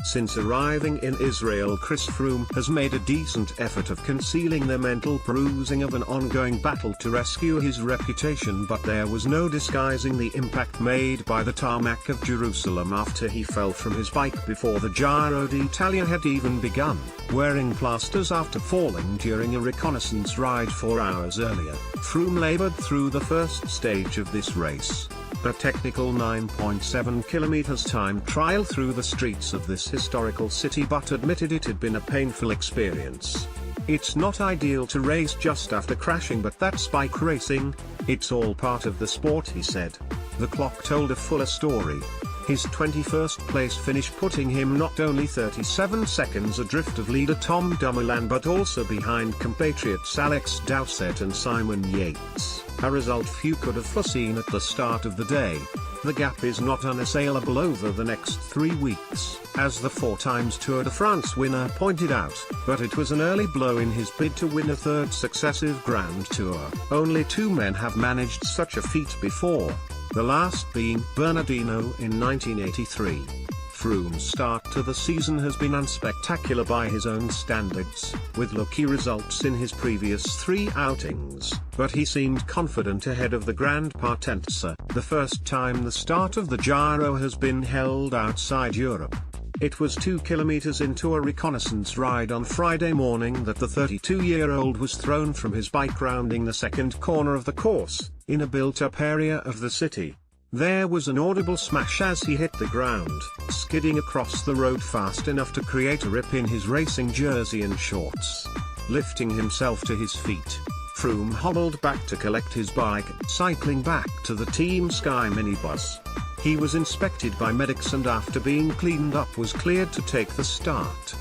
Since arriving in Israel, Chris Froome has made a decent effort of concealing the mental bruising of an ongoing battle to rescue his reputation, but there was no disguising the impact made by the tarmac of Jerusalem after he fell from his bike before the Giro d'Italia had even begun, wearing plasters after falling during a reconnaissance ride 4 hours earlier. Froome labored through the first stage of this race, a technical 9.7 kilometers time trial through the streets of this historical city, but admitted it had been a painful experience. "It's not ideal to race just after crashing, but that's bike racing, it's all part of the sport," he said. The clock told a fuller story. His 21st place finish putting him not only 37 seconds adrift of leader Tom Dumoulin but also behind compatriots Alex Dowsett and Simon Yates, a result few could have foreseen at the start of the day. The gap is not unassailable over the next 3 weeks, as the 4 times Tour de France winner pointed out, but it was an early blow in his bid to win a 3rd successive Grand Tour. Only 2 men have managed such a feat before, the last being Bernardino in 1983. Froome's start to the season has been unspectacular by his own standards, with lucky results in his previous 3 outings, but he seemed confident ahead of the Grand Partenza, the first time the start of the Giro has been held outside Europe. It was 2 kilometers into a reconnaissance ride on Friday morning that the 32-year-old was thrown from his bike rounding the second corner of the course, in a built-up area of the city. There was an audible smash as he hit the ground, skidding across the road fast enough to create a rip in his racing jersey and shorts. Lifting himself to his feet, Froome hobbled back to collect his bike, cycling back to the Team Sky minibus. He was inspected by medics and after being cleaned up was cleared to take the start.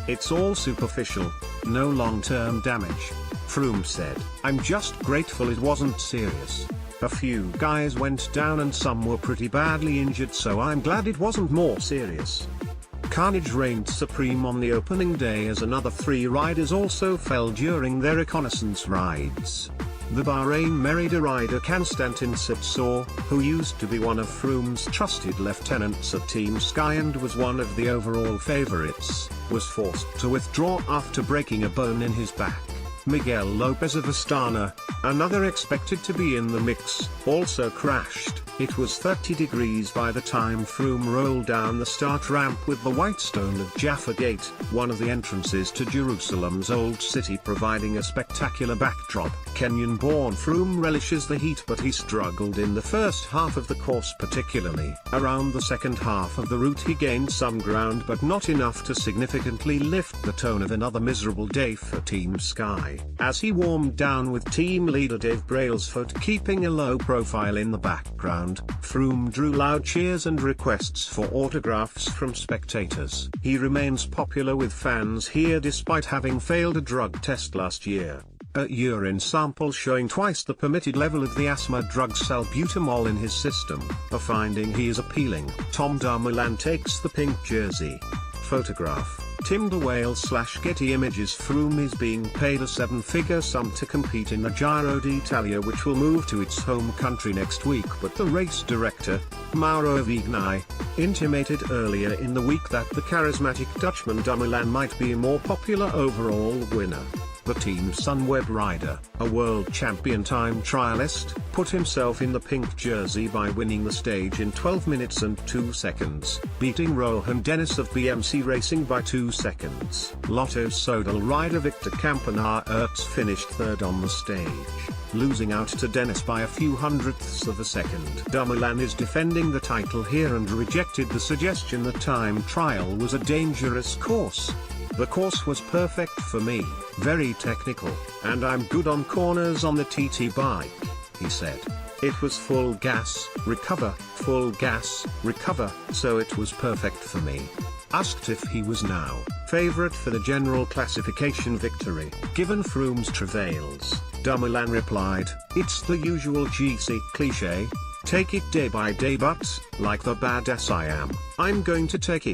"It's all superficial, no long-term damage," Froome said. "I'm just grateful it wasn't serious. A few guys went down and some were pretty badly injured, so I'm glad it wasn't more serious." Carnage reigned supreme on the opening day as another 3 riders also fell during their reconnaissance rides. The Bahrain-Merida rider Konstantin Sipsor, who used to be one of Froome's trusted lieutenants at Team Sky and was one of the overall favorites, was forced to withdraw after breaking a bone in his back. Miguel Lopez of Astana, another expected to be in the mix, also crashed. It was 30 degrees by the time Froome rolled down the start ramp with the white stone of Jaffa Gate, one of the entrances to Jerusalem's Old City, providing a spectacular backdrop. Kenyan-born Froome relishes the heat, but he struggled in the first half of the course particularly. Around the second half of the route he gained some ground but not enough to significantly lift the tone of another miserable day for Team Sky. As he warmed down with team leader Dave Brailsford keeping a low profile in the background, Froome drew loud cheers and requests for autographs from spectators. He remains popular with fans here despite having failed a drug test last year, a urine sample showing twice the permitted level of the asthma drug salbutamol in his system, a finding he is appealing. Tom Dumoulin takes the pink jersey. Photograph, Timber Whale/Getty Images. Froome is being paid a 7-figure sum to compete in the Giro d'Italia, which will move to its home country next week, but the race director, Mauro Vignai, intimated earlier in the week that the charismatic Dutchman Dumoulin might be a more popular overall winner. The Team Sunweb rider, a world champion time trialist, put himself in the pink jersey by winning the stage in 12 minutes and 2 seconds, beating Rohan Dennis of BMC Racing by 2 seconds. Lotto Sodal rider Victor Campenaerts finished 3rd on the stage, losing out to Dennis by a few hundredths of a second. Dumoulin is defending the title here and rejected the suggestion that time trial was a dangerous course. "The course was perfect for me, very technical, and I'm good on corners on the TT bike," he said. "It was full gas, recover, full gas, recover, so it was perfect for me." Asked if he was now favorite for the general classification victory, given Froome's travails, Dumoulin replied, "It's the usual GC cliché, take it day by day, but, like the badass I am, I'm going to take it."